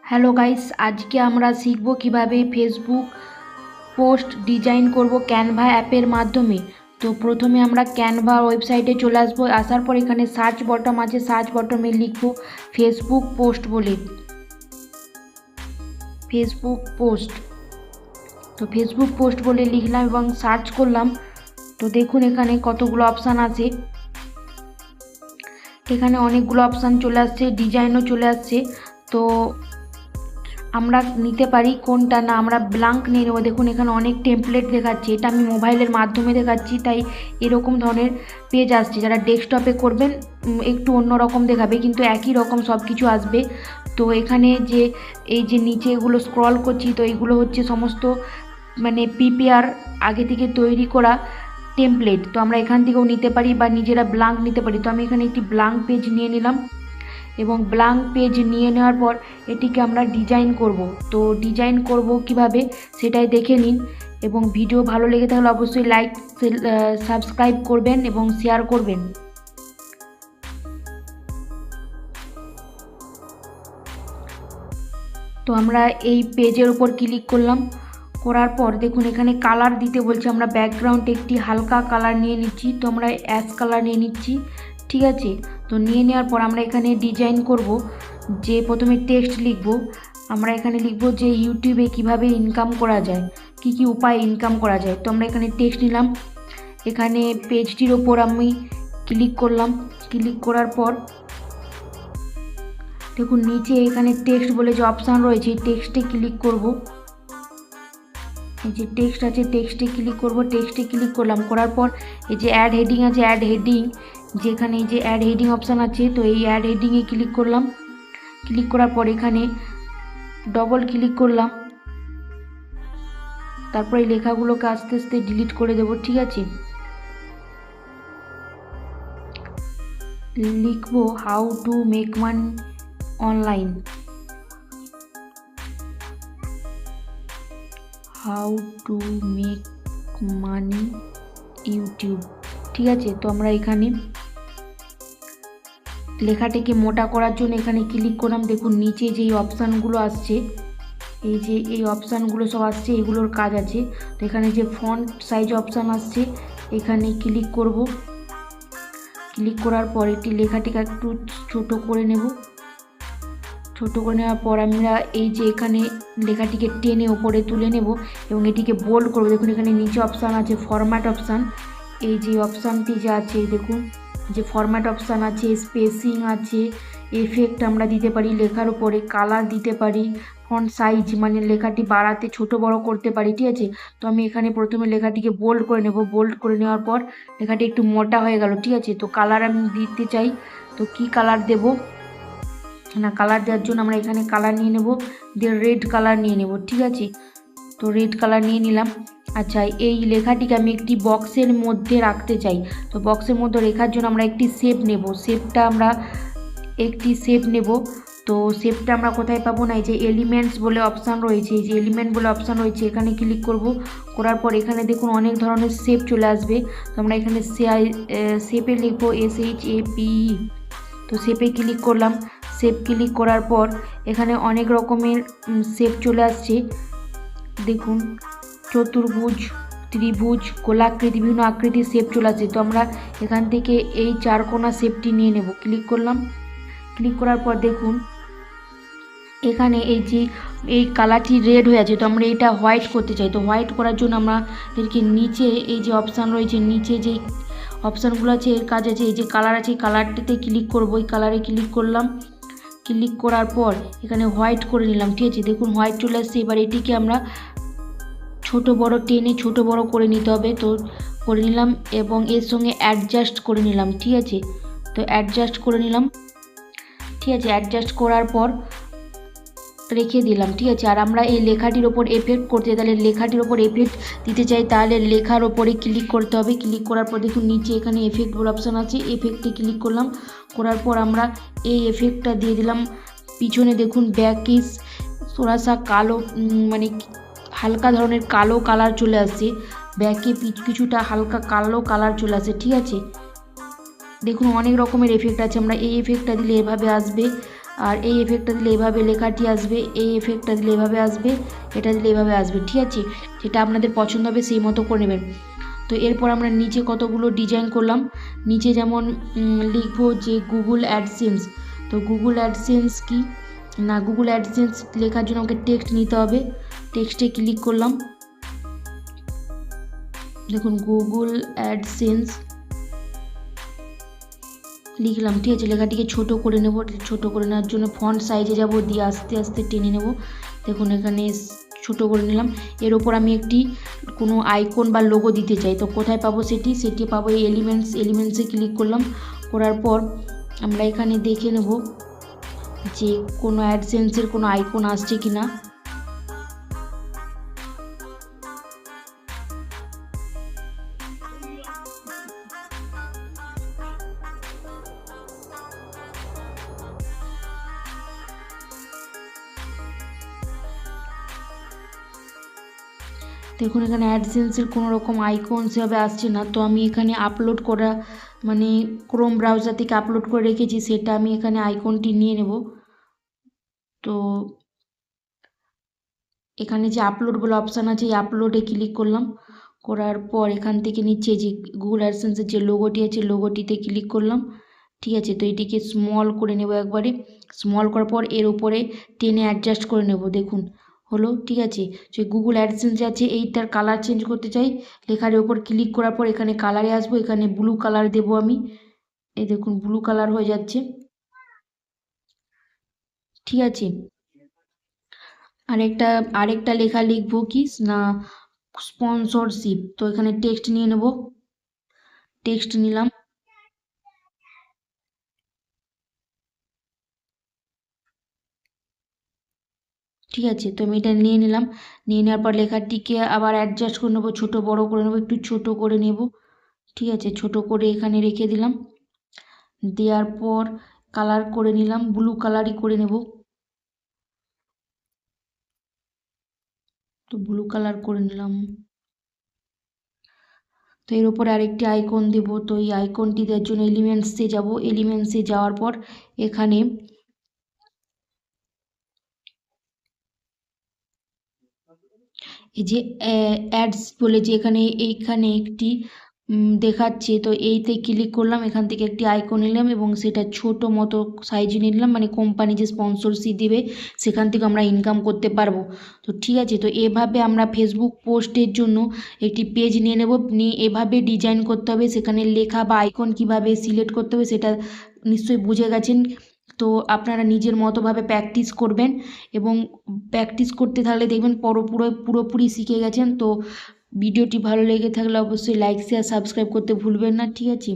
Hello guys, আজকে আমরা শিখব কিভাবে ফেসবুক পোস্ট ডিজাইন করব ক্যানভা অ্যাপের মাধ্যমে। তো প্রথমে আমরা ক্যানভা ওয়েবসাইটে চলে আসবো। আসার পর এখানে সার্চ বটন আছে, সার্চ বটনে লিখব ফেসবুক পোস্ট বলে, ফেসবুক পোস্ট। তো ফেসবুক পোস্ট বলে লিখলাম এবং সার্চ করলাম। তো দেখুন এখানে কতগুলো অপশান আছে, এখানে অনেকগুলো অপশান চলে আসছে, ডিজাইনও চলে আসছে। তো আমরা নিতে পারি কোনটা, না আমরা ব্ল্যাঙ্ক নিয়ে নেবো। দেখুন এখানে অনেক টেমপ্লেট দেখাচ্ছে, এটা আমি মোবাইলের মাধ্যমে দেখাচ্ছি তাই এরকম ধরনের পেজ আসছে। যারা ডেস্কটপে করবেন একটু অন্য রকম দেখাবে, কিন্তু একই রকম সব কিছু আসবে। তো এখানে যে এই যে নিচে এগুলো স্ক্রল করছি, তো এইগুলো হচ্ছে সমস্ত মানে প্রিপেয়ার আগে থেকে তৈরি করা টেমপ্লেট। তো আমরা এখান থেকেও নিতে পারি বা নিজেরা ব্ল্যাঙ্ক নিতে পারি। তো আমি এখানে একটি ব্ল্যাঙ্ক পেজ নিয়ে নিলাম এবং ব্ল্যাঙ্ক পেজ নিয়ে নেওয়ার পর এটিকে আমরা ডিজাইন করব। তো ডিজাইন করব কিভাবে সেটাই দেখে নিন, এবং ভিডিও ভালো লেগে থাকলে অবশ্যই লাইক সাবস্ক্রাইব করবেন এবং শেয়ার করবেন। তো আমরা এই পেজের উপর ক্লিক করলাম, করার পর দেখুন এখানে কালার দিতে বলছে। আমরা ব্যাকগ্রাউন্ডে একটি হালকা কালার নিয়ে নিচ্ছি, তো আমরা অ্যাশ কালার নিয়ে নিচ্ছি, ঠিক আছে। তো নিয়ে নেওয়ার পর আমরা এখানে ডিজাইন করব, যে প্রথমে টেক্সট লিখব। আমরা এখানে লিখব যে ইউটিউবে কিভাবে ইনকাম করা যায়, কি কি উপায়ে ইনকাম করা যায়। তো আমরা এখানে টেক্সট নিলাম, এখানে পেজটির ওপর আমি ক্লিক করলাম। ক্লিক করার পর দেখুন নিচে এখানে টেক্সট বলে যে অপশান রয়েছে, টেক্সটে ক্লিক করব। এই যে টেক্সট আছে, টেক্সটে ক্লিক করব। টেক্সটে ক্লিক করলাম, করার পর এই যে অ্যাড হেডিং আছে, অ্যাড হেডিং, যেখানে এই যে অ্যাড হেডিং অপশান আছে, তো এই অ্যাড হেডিংয়ে ক্লিক করলাম। ক্লিক করার পর এখানে ডবল ক্লিক করলাম, তারপর এই লেখাগুলোকে আস্তে আস্তে ডিলিট করে দেব, ঠিক আছে। লিখব how to make money online, how to make money YouTube, ঠিক আছে। তো আমরা এখানে লেখাটিকে মোটা করার জন্য এখানে ক্লিক করলাম। দেখুন নিচে যেই অপশানগুলো আসছে, এই যে এই অপশানগুলো সব আসছে, এগুলোর কাজ আছে। তো এখানে যে ফন্ট সাইজ অপশান আসছে, এখানে ক্লিক করব। ক্লিক করার পর এটি লেখাটিকে একটু ছোট করে নেব। ছোট করে নেওয়ার পর আমরা এই যে এখানে লেখাটিকে টেনে ওপরে তুলে নেব এবং এটিকে বোল্ড করব। দেখুন এখানে নিচে অপশান আছে ফরম্যাট অপশান, এই যে অপশানটি যে আছে দেখুন যে ফরম্যাট অপশান আছে, স্পেসিং আছে, এফেক্ট আমরা দিতে পারি লেখার উপরে, কালার দিতে পারি, ফন্ট সাইজ মানে লেখাটি বাড়াতে ছোট বড় করতে পারি, ঠিক আছে। তো আমি এখানে প্রথমে লেখাটিকে বোল্ড করে নেব। বোল্ড করে নেওয়ার পর লেখাটি একটু মোটা হয়ে গেল, ঠিক আছে। তো কালার আমি দিতে চাই, তো কি কালার দেব না, কালার দেওয়ার জন্য আমরা এখানে কালার নিয়ে নেব, দিয়ে রেড কালার নিয়ে নেব, ঠিক আছে। তো রেড কালার নিয়ে নিলাম। আচ্ছা, এই লেখাটিকে আমি একটি বক্সের মধ্যে রাখতে চাই। তো বক্সের মধ্যে রেখার জন্য আমরা একটি শেপ নেব। শেপটা আমরা একটি শেপ নেব। তো শেপটা আমরা কোথায় পাবো, না এই যে এলিমেন্টস বলে অপশান রয়েছে, এই যে এলিমেন্ট বলে অপশান রয়েছে, এখানে ক্লিক করব। করার পর এখানে দেখুন অনেক ধরনের শেপ চলে আসবে। তো আমরা এখানে শেপে লিখব SHAPE। তো শেপে ক্লিক করলাম। শেপ ক্লিক করার পর এখানে অনেক রকমের শেপ চলে আসছে। দেখুন চতুর্ভুজ, ত্রিভুজ, গোলাকৃতি, বিভিন্ন আকৃতির শেপ চলে আসছে। তো আমরা এখান থেকে এই চারকোনা শেপটি নিয়ে নেব। ক্লিক করলাম। ক্লিক করার পর দেখুন এখানে এই যে এই কালারটি রেড হয়ে আছে, তো আমরা এটা হোয়াইট করতে চাই। তো হোয়াইট করার জন্য আমাদেরকে নিচে এই যে অপশান রয়েছে, নিচে যে অপশানগুলো আছে এর কাজ আছে, এই যে কালার আছে এই কালারটিতে ক্লিক করব। এই কালারে ক্লিক করলাম। ক্লিক করার পর এখানে হোয়াইট করে নিলাম, ঠিক আছে। দেখুন হোয়াইট চলে আসছে। এবার এটিকে আমরা ছোট বড় টেনে ছোট বড় করে নিতে হবে। তো করে নিলাম এবং এর সঙ্গে অ্যাডজাস্ট করে নিলাম, ঠিক আছে। তো অ্যাডজাস্ট করে নিলাম, ঠিক আছে। অ্যাডজাস্ট করার পর রেখে দিলাম, ঠিক আছে। আর আমরা এই লেখাটির ওপর এফেক্ট করতে, তাহলে লেখাটির ওপর এফেক্ট দিতে চাই, তাহলে লেখার ওপরে ক্লিক করতে হবে। ক্লিক করার পর দেখুন নিচে এখানে এফেক্ট বলে অপশান আছে, এফেক্টে ক্লিক করলাম। করার পর আমরা এই এফেক্টটা দিয়ে দিলাম। পিছনে দেখুন ব্যাকিস থোড়াসা কালো, মানে হালকা ধরনের কালো কালার চলে আসছে, ব্যাকে কিছুটা হালকা কালো কালার চলে আসে, ঠিক আছে। দেখুন অনেক রকমের এফেক্ট আছে, আমরা এই এফেক্টটা দিলে এভাবে আসবে। আর এই এফেক্টটা দিলে এভাবে লেখাটি আসবে, এই এফেক্টটা দিলে এভাবে আসবে, এটা দিলে এভাবে আসবে, ঠিক আছে। যেটা আপনাদের পছন্দ হবে সেই মতো করে নেবেন। তো এরপর আমরা নিচে কতগুলো ডিজাইন করলাম। নিচে যেমন লিখবো যে গুগল অ্যাডসেন্স। তো গুগল অ্যাডসেন্স কি না, গুগল অ্যাডসেন্স লেখার জন্য আমাকে টেক্সট নিতে হবে। টেক্সটে ক্লিক করলাম, দেখুন গুগল অ্যাডসেন্স লিখলাম, ঠিক আছে। লেখাটিকে ছোট করে নেব, ছোট করে নেওয়ার জন্য ফন্ট সাইজে যাব, দিয়ে আস্তে আস্তে টেনে নেব। দেখুন এখানে ছোট করে নিলাম। এর ওপর আমি একটি কোনো আইকন বা লোগো দিতে চাই, তো কোথায় পাবো সেটি পাবো এই এলিমেন্টসে ক্লিক করলাম। করার পর আমরা এখানে দেখে নেব যে কোনো অ্যাডসেন্সের কোনো আইকন আসছে কি না। দেখুন এখানে অ্যাডসেন্সের কোনো রকম আইকন সেভাবে আসছে না। তো আমি এখানে আপলোড করা মানে ক্রোম ব্রাউজার থেকে আপলোড করে রেখেছি, সেটা আমি এখানে আইকনটি নিয়ে নেব। তো এখানে যে আপলোড বলে অপশান আছে, এই আপলোডে ক্লিক করলাম। করার পর এখান থেকে নিচে যে গুগল অ্যাডসেন্সের যে লোগোটি আছে, লোগোটিতে ক্লিক করলাম, ঠিক আছে। তো এটিকে স্মল করে নেব একবারে। স্মল করার পর এর উপরে টেনে অ্যাডজাস্ট করে নেব, দেখুন হলো, ঠিক আছে। যে গুগল অ্যাডসেন্স যে আছে এইটার কালার চেঞ্জ করতে চাই, লেখার উপর ক্লিক করার পর এখানে কালারে আসবো, এখানে ব্লু কালার দেবো আমি। এই দেখুন ব্লু কালার হয়ে যাচ্ছে, ঠিক আছে। আরেকটা লেখা লিখবো কি না, স্পন্সরশিপ। তো এখানে টেক্সট নিয়ে নেব, টেক্সট নিলাম, ঠিক আছে। তো আমি এটা নিয়ে নিলাম। নিয়ে নেওয়ার পর লেখাটিকে আবার অ্যাডজাস্ট করে নেবো, ছোটো বড়ো করে নেবো, একটু ছোট করে নেব, ঠিক আছে। ছোট করে এখানে রেখে দিলাম। দেওয়ার পর কালার করে নিলাম, ব্লু কালারই করে নেব। তো ব্লু কালার করে নিলাম। তো এর উপরে আরেকটি আইকন দেব। তো এই আইকনটি দেওয়ার জন্য এলিমেন্টসে যাব, এলিমেন্টসে যাওয়ার পর এখানে এই যে অ্যাডস বলে যে এইখানে একটি দেখাচ্ছে, তো এইতে ক্লিক করলাম। এখান থেকে একটি আইকন নিলাম এবং সেটা ছোট মতো সাইজে নিলাম, মানে কোম্পানি যে স্পন্সরশিপ দিবে সেখান থেকে আমরা ইনকাম করতে পারবো। তো ঠিক আছে, তো এভাবে আমরা ফেসবুক পোস্টের জন্য একটি পেজ নিয়ে নেব, নিয়ে এভাবে ডিজাইন করতে হবে। সেখানে লেখা বা আইকন কিভাবে সিলেক্ট করতে হবে সেটা নিশ্চয়ই বুঝে গেছেন। তো আপনারা নিজের মতোভাবে প্র্যাকটিস করবেন এবং প্র্যাকটিস করতে থাকলে দেখবেন পুরোপুরি শিখে গেছেন। তো ভিডিওটি ভালো লেগে থাকলে অবশ্যই লাইক শেয়ার সাবস্ক্রাইব করতে ভুলবেন না, ঠিক আছে।